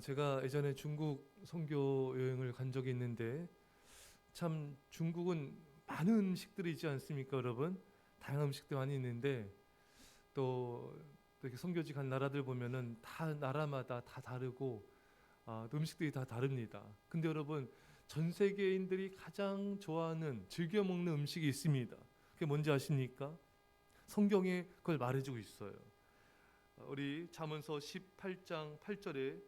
제가 예전에 중국 선교 여행을 간 적이 있는데 참 중국은 많은 음식들이 있지 않습니까, 여러분? 다양한 음식들 많이 있는데 또 이렇게 선교지 간 나라들 보면은 다 나라마다 다 다르고 또 음식들이 다 다릅니다. 근데 여러분 전 세계인들이 가장 좋아하는 즐겨 먹는 음식이 있습니다. 그게 뭔지 아십니까? 성경에 그걸 말해주고 있어요. 우리 잠언서 18장 8절에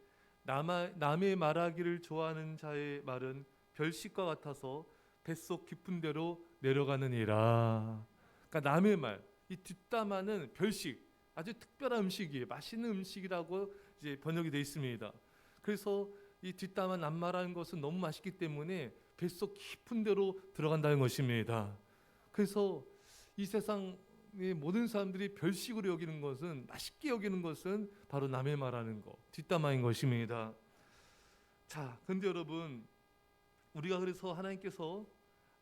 남의 말하기를 좋아하는 자의 말은 별식과 같아서 뱃속 깊은 데로 내려가느니라. 그러니까 남의 말, 이 뒷담화는 별식, 아주 특별한 음식이에요. 맛있는 음식이라고 이제 번역이 되어 있습니다. 그래서 이 뒷담화 남말하는 것은 너무 맛있기 때문에 뱃속 깊은 데로 들어간다는 것입니다. 그래서 이 세상 모든 사람들이 별식으로 여기는 것은, 맛있게 여기는 것은 바로 남의 말하는 것, 뒷담화인 것입니다. 자, 근데 여러분, 우리가 그래서 하나님께서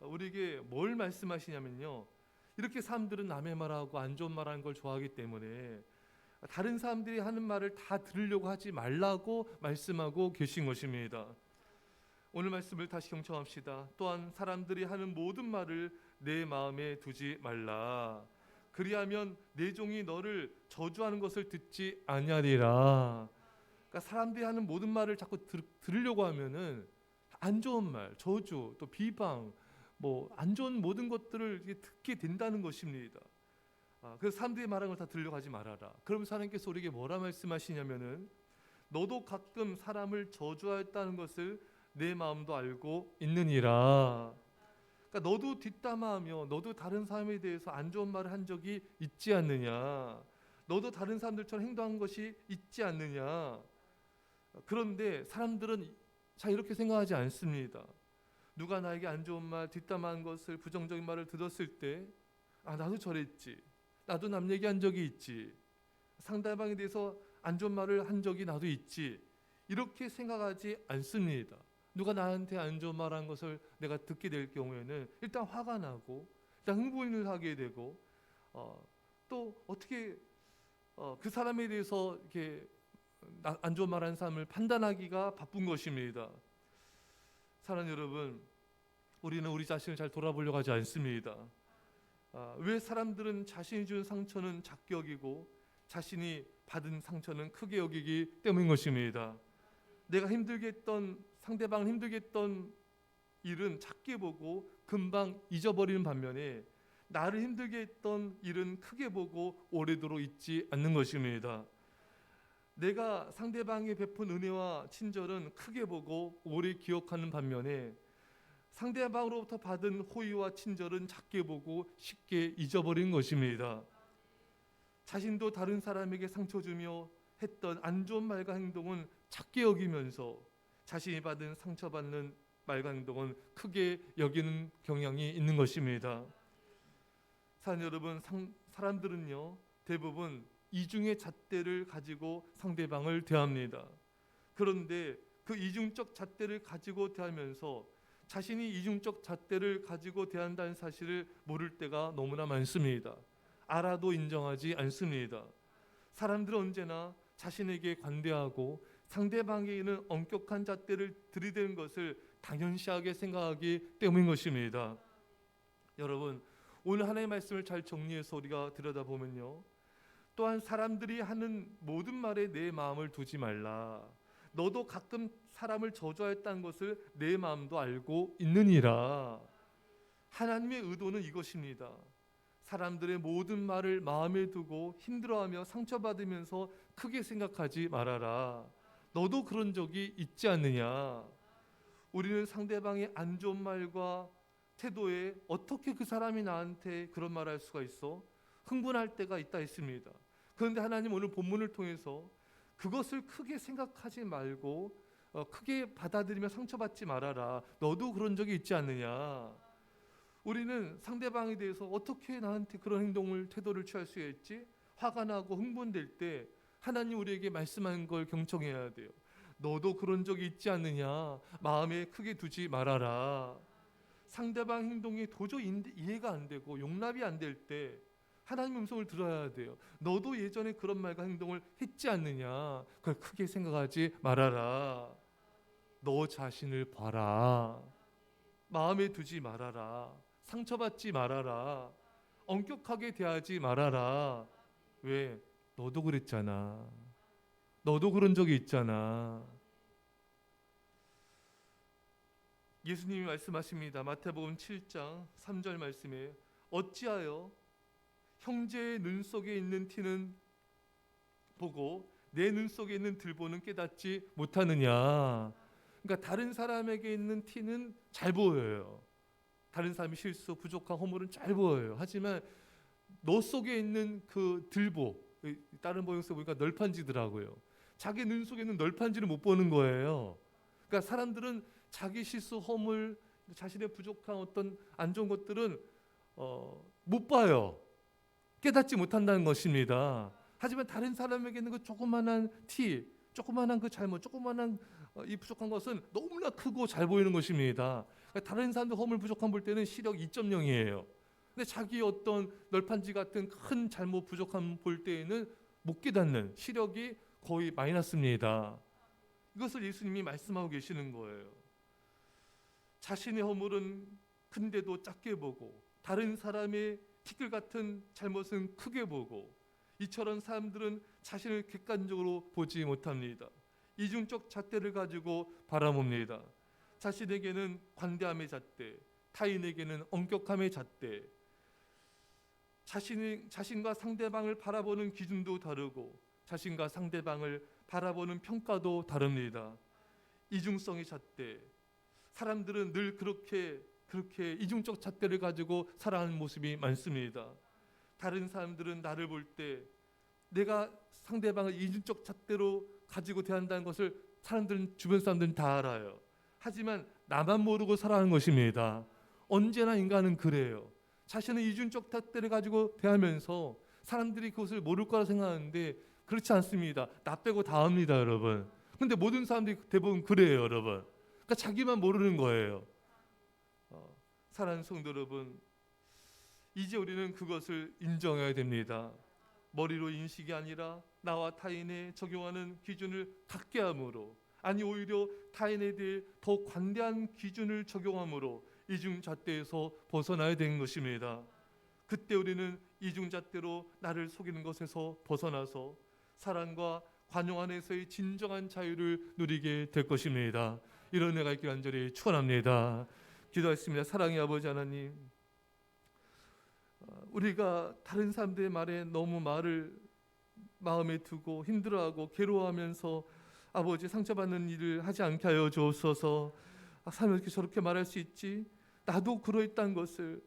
우리에게 뭘 말씀하시냐면요, 이렇게 사람들은 남의 말하고 안 좋은 말하는 걸 좋아하기 때문에 다른 사람들이 하는 말을 다 들으려고 하지 말라고 말씀하고 계신 것입니다. 오늘 말씀을 다시 경청합시다. 또한 사람들이 하는 모든 말을 내 마음에 두지 말라. 그리하면 내 종이 너를 저주하는 것을 듣지 아니하리라. 그러니까 사람들이 하는 모든 말을 자꾸 들으려고 하면은 안 좋은 말, 저주, 또 비방, 뭐 안 좋은 모든 것들을 듣게 된다는 것입니다. 그래서 사람들이 말하는 걸 다 들으려고 하지 말아라. 그러면서 하나님께서 우리에게 뭐라 말씀하시냐면은 너도 가끔 사람을 저주하였다는 것을 내 마음도 알고 있느니라. 그러니까 너도 뒷담화하며 너도 다른 사람에 대해서 안 좋은 말을 한 적이 있지 않느냐. 너도 다른 사람들처럼 행동한 것이 있지 않느냐. 그런데 사람들은 잘 이렇게 생각하지 않습니다. 누가 나에게 안 좋은 말, 뒷담화한 것을, 부정적인 말을 들었을 때 나도 저랬지. 나도 남 얘기한 적이 있지. 상대방에 대해서 안 좋은 말을 한 적이 나도 있지. 이렇게 생각하지 않습니다. 누가 나한테 안 좋은 말한 것을 내가 듣게 될 경우에는 일단 화가 나고 일단 흥분을 하게 되고 또 어떻게 그 사람에 대해서 이렇게 안 좋은 말한 사람을 판단하기가 바쁜 것입니다. 사랑하는 여러분, 우리는 우리 자신을 잘 돌아보려고 하지 않습니다. 왜 사람들은 자신이 준 상처는 작게 여기고 자신이 받은 상처는 크게 여기기 때문인 것입니다. 내가 힘들게 했던, 상대방을 힘들게 했던 일은 작게 보고 금방 잊어버리는 반면에 나를 힘들게 했던 일은 크게 보고 오래도록 잊지 않는 것입니다. 내가 상대방에 베푼 은혜와 친절은 크게 보고 오래 기억하는 반면에 상대방으로부터 받은 호의와 친절은 작게 보고 쉽게 잊어버린 것입니다. 자신도 다른 사람에게 상처 주며 했던 안 좋은 말과 행동은 작게 여기면서 자신이 받은 상처받는 말과 행동은 크게 여기는 경향이 있는 것입니다. 사랑하는 여러분, 사람들은요 대부분 이중의 잣대를 가지고 상대방을 대합니다. 그런데 그 이중적 잣대를 가지고 대하면서 자신이 이중적 잣대를 가지고 대한다는 사실을 모를 때가 너무나 많습니다. 알아도 인정하지 않습니다. 사람들은 언제나 자신에게 관대하고 상대방에게는 엄격한 잣대를 들이대는 것을 당연시하게 생각하기 때문인 것입니다. 여러분, 오늘 하나님의 말씀을 잘 정리해서 우리가 들여다보면요, 또한 사람들이 하는 모든 말에 내 마음을 두지 말라. 너도 가끔 사람을 저주하였다는 것을 내 마음도 알고 있느니라. 하나님의 의도는 이것입니다. 사람들의 모든 말을 마음에 두고 힘들어하며 상처받으면서 크게 생각하지 말아라. 너도 그런 적이 있지 않느냐. 우리는 상대방의 안 좋은 말과 태도에 어떻게 그 사람이 나한테 그런 말할 수가 있어? 흥분할 때가 있다 했습니다. 그런데 하나님 오늘 본문을 통해서 그것을 크게 생각하지 말고 크게 받아들이며 상처받지 말아라. 너도 그런 적이 있지 않느냐. 우리는 상대방에 대해서 어떻게 나한테 그런 행동을, 태도를 취할 수 있지? 화가 나고 흥분될 때 하나님 우리에게 말씀하는 걸 경청해야 돼요. 너도 그런 적이 있지 않느냐. 마음에 크게 두지 말아라. 상대방 행동이 도저히 이해가 안 되고 용납이 안 될 때 하나님 음성을 들어야 돼요. 너도 예전에 그런 말과 행동을 했지 않느냐. 그걸 크게 생각하지 말아라. 너 자신을 봐라. 마음에 두지 말아라. 상처받지 말아라. 엄격하게 대하지 말아라. 왜? 너도 그랬잖아. 너도 그런 적이 있잖아. 예수님이 말씀하십니다. 마태복음 7장 3절 말씀에 어찌하여 형제의 눈 속에 있는 티는 보고 내 눈 속에 있는 들보는 깨닫지 못하느냐. 그러니까 다른 사람에게 있는 티는 잘 보여요. 다른 사람의 실수, 부족한 허물은 잘 보여요. 하지만 너 속에 있는 그 들보, 다른 번역서 보니까 널판지더라고요. 자기 눈 속에 있는 널판지를 못 보는 거예요. 그러니까 사람들은 자기 실수, 허물, 자신의 부족한 어떤 안 좋은 것들은 못 봐요. 깨닫지 못한다는 것입니다. 하지만 다른 사람에게는 그 조그만한 티, 조그만한 그 잘못, 조그만한 이 부족한 것은 너무나 크고 잘 보이는 것입니다. 그러니까 다른 사람들 허물 부족함 볼 때는 시력 2.0이에요. 근데 자기 어떤 널판지 같은 큰 잘못 부족함 볼 때에는 못 깨닫는 시력이 거의 마이너스입니다. 이것을 예수님이 말씀하고 계시는 거예요. 자신의 허물은 큰데도 작게 보고 다른 사람의 티끌 같은 잘못은 크게 보고 이처럼 사람들은 자신을 객관적으로 보지 못합니다. 이중적 잣대를 가지고 바라봅니다. 자신에게는 관대함의 잣대, 타인에게는 엄격함의 잣대. 자신과 상대방을 바라보는 기준도 다르고 자신과 상대방을 바라보는 평가도 다릅니다. 이중성의 잣대. 사람들은 늘 그렇게 이중적 잣대를 가지고 살아가는 모습이 많습니다. 다른 사람들은 나를 볼 때 내가 상대방을 이중적 잣대로 가지고 대한다는 것을 주변 사람들은 다 알아요. 하지만 나만 모르고 살아가는 것입니다. 언제나 인간은 그래요. 자신은 이중적 잣대를 가지고 대하면서 사람들이 그것을 모를 거라 생각하는데 그렇지 않습니다. 나 빼고 다 압니다, 여러분. 근데 모든 사람들이 대부분 그래요, 여러분. 그러니까 자기만 모르는 거예요. 사랑하는 성도 여러분, 이제 우리는 그것을 인정해야 됩니다. 머리로 인식이 아니라 나와 타인에 적용하는 기준을 갖게 함으로, 아니 오히려 타인에 대해 더 관대한 기준을 적용함으로 이중잣대에서 벗어나야 되는 것입니다. 그때 우리는 이중잣대로 나를 속이는 것에서 벗어나서 사랑과 관용 안에서의 진정한 자유를 누리게 될 것입니다. 이런 은혜가 있기를 간절히 축원합니다. 기도하겠습니다. 사랑의 아버지 하나님, 우리가 다른 사람들의 말에 너무 마음에 두고 힘들어하고 괴로워하면서 아버지 상처받는 일을 하지 않게 하여 주옵소서. 사람이 이렇게 저렇게 말할 수 있지? 나도 그러했다는 것을,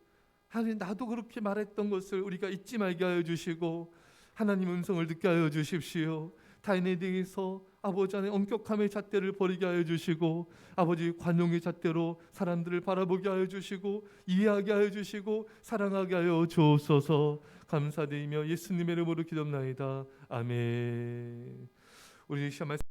하나님 나도 그렇게 말했던 것을 우리가 잊지 말게 하여 주시고 하나님 음성을 듣게 하여 주십시오. 타인에 대해서 아버지 안에 엄격함의 잣대를 버리게 하여 주시고 아버지 관용의 잣대로 사람들을 바라보게 하여 주시고 이해하게 하여 주시고 사랑하게 하여 주옵소서. 감사드리며 예수님의 이름으로 기도합나이다. 아멘. 우리 시간 말씀